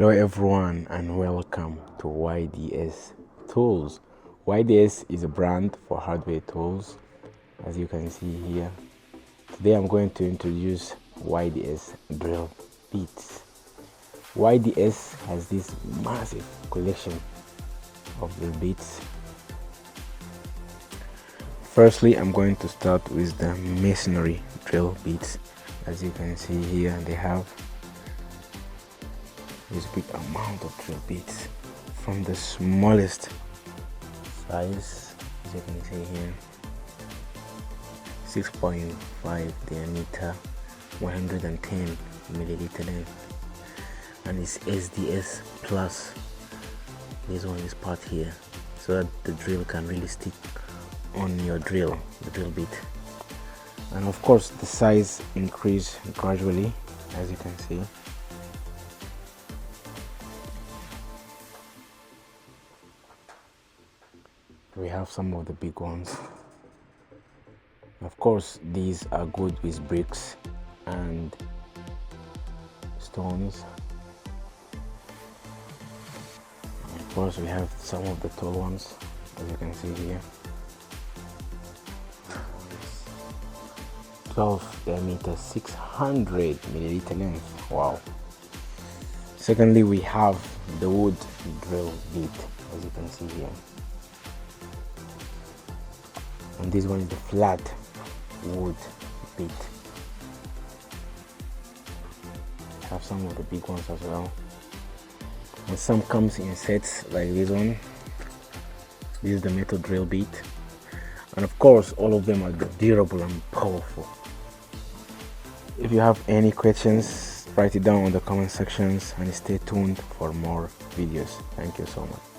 Hello everyone and welcome to YDS Tools. YDS is a brand for hardware tools, as you can see here. Today I'm going to introduce YDS drill bits. YDS has this massive collection of drill bits. Firstly, I'm going to start with the masonry drill bits. As you can see here, they have this big amount of drill bits, from the smallest size, as you can see here, 6.5 diameter, 110 milliliter length, and it's SDS plus. This one is part here so that the drill can really stick on your drill, the drill bit. And of course the size increase gradually, as you can see. We have some of the big ones. Of course, these are good with bricks and stones. And of course, we have some of the tall ones, as you can see here. 12 diameter, 600 milliliter length. Wow. Secondly, we have the wood drill bit, as you can see here. And this one is the flat wood bit. Have some of the big ones as well, and some comes in sets like this one. This is the metal drill bit, and of course all of them are durable and powerful. If you have any questions, write it down in the comment sections and stay tuned for more videos. Thank you so much.